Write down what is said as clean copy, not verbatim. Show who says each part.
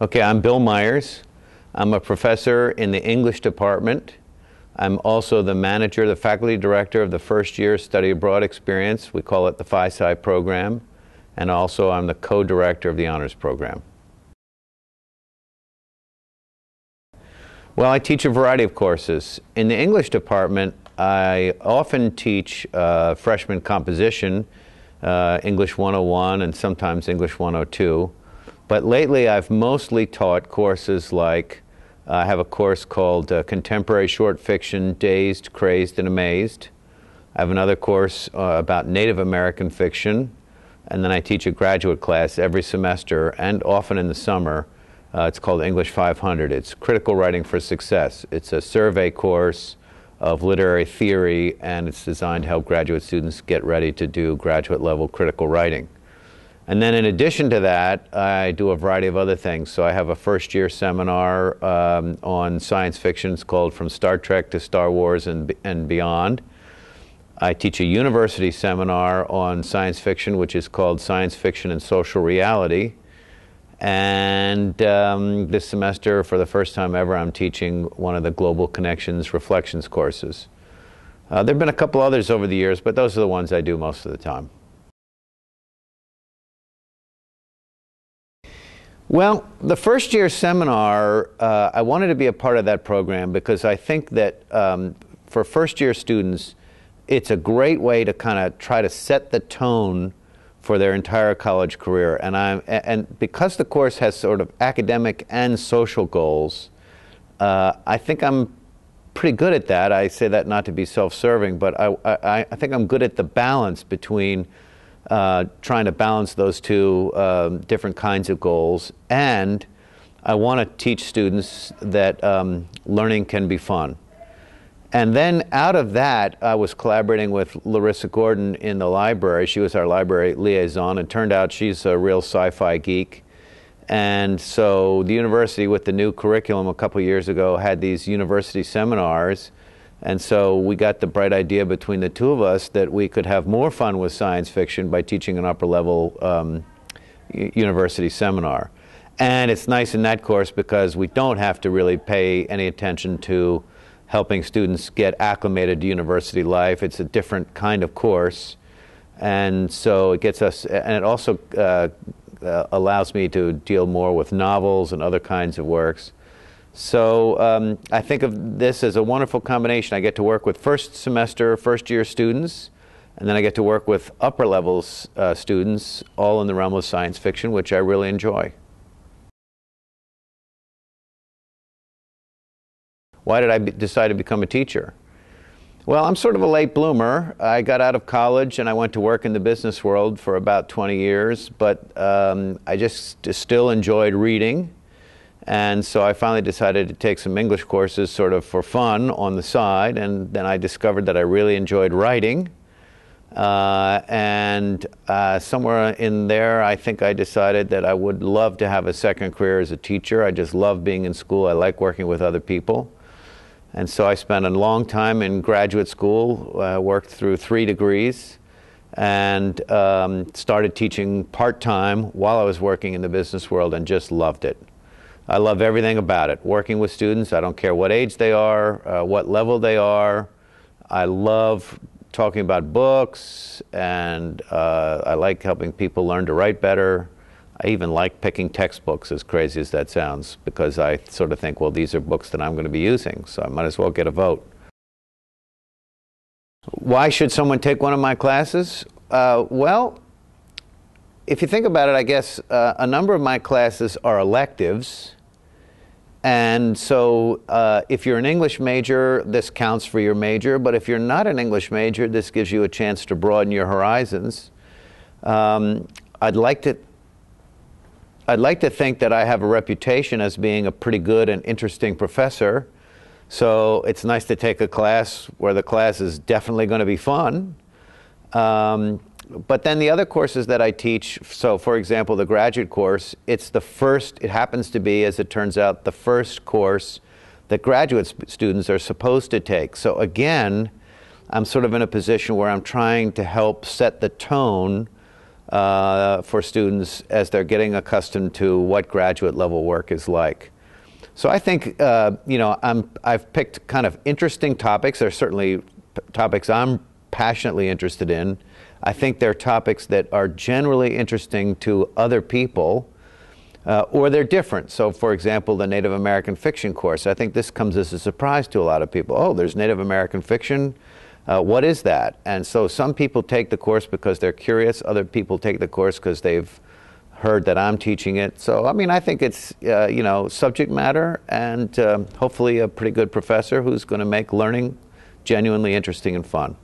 Speaker 1: Okay, I'm Bill Meiers. I'm a professor in the English department. I'm also the manager, the faculty director of the first year study abroad experience. We call it the Phi-Sci program. And also I'm the co-director of the honors program. Well, I teach a variety of courses. In the English department, I often teach freshman composition, English 101 and sometimes English 102. But lately I've mostly taught courses like, I have a course called Contemporary Short Fiction, Dazed, Crazed, and Amazed. I have another course about Native American fiction. And then I teach a graduate class every semester and often in the summer. It's called English 500. It's Critical Writing for Success. It's a survey course of literary theory, and it's designed to help graduate students get ready to do graduate level critical writing. And then in addition to that, I do a variety of other things. So I have a first year seminar on science fiction. It's called From Star Trek to Star Wars and Beyond. I teach a university seminar on science fiction, which is called Science Fiction and Social Reality. And this semester, for the first time ever, I'm teaching one of the Global Connections Reflections courses. There have been a couple others over the years, but those are the ones I do most of the time. Well, the first year seminar, I wanted to be a part of that program because I think that for first year students, it's a great way to kind of try to set the tone for their entire college career. And because the course has sort of academic and social goals, I think I'm pretty good at that. I say that not to be self-serving, but I think I'm good at the balance between trying to balance those two different kinds of goals. And I want to teach students that learning can be fun. And then out of that, I was collaborating with Larissa Gordon in the library. She was our library liaison. It turned out she's a real sci-fi geek. And so the university, with the new curriculum a couple years ago, had these university seminars. And so we got the bright idea between the two of us that we could have more fun with science fiction by teaching an upper-level university seminar. And it's nice in that course because we don't have to really pay any attention to helping students get acclimated to university life. It's a different kind of course. And so it gets us, and it also allows me to deal more with novels and other kinds of works. So I think of this as a wonderful combination. I get to work with first semester, first year students, and then I get to work with upper levels students, all in the realm of science fiction, which I really enjoy. Why did I decide to become a teacher? Well, I'm sort of a late bloomer. I got out of college and I went to work in the business world for about 20 years, but I just still enjoyed reading. And so I finally decided to take some English courses sort of for fun on the side, and then I discovered that I really enjoyed writing. Somewhere in there, I think I decided that I would love to have a second career as a teacher. I just love being in school. I like working with other people. And so I spent a long time in graduate school, worked through 3 degrees, and started teaching part-time while I was working in the business world and just loved it. I love everything about it. Working with students, I don't care what age they are, what level they are. I love talking about books, and I like helping people learn to write better. I even like picking textbooks, as crazy as that sounds, because I sort of think, well, these are books that I'm going to be using, so I might as well get a vote. Why should someone take one of my classes? Well, if you think about it, I guess a number of my classes are electives. And so if you're an English major, this counts for your major. But if you're not an English major, this gives you a chance to broaden your horizons. I'd like to think that I have a reputation as being a pretty good and interesting professor. So it's nice to take a class where the class is definitely going to be fun. But then the other courses that I teach, so for example, the graduate course, it happens to be, as it turns out, the first course that graduate students are supposed to take. So again, I'm sort of in a position where I'm trying to help set the tone for students as they're getting accustomed to what graduate level work is like. So I think, I've picked kind of interesting topics. There are certainly topics I'm passionately interested in. I think they're topics that are generally interesting to other people, or they're different. So for example, the Native American fiction course, I think this comes as a surprise to a lot of people. Oh, there's Native American fiction? What is that? And so some people take the course because they're curious. Other people take the course because they've heard that I'm teaching it. So, I mean, I think it's, subject matter and hopefully a pretty good professor who's going to make learning genuinely interesting and fun.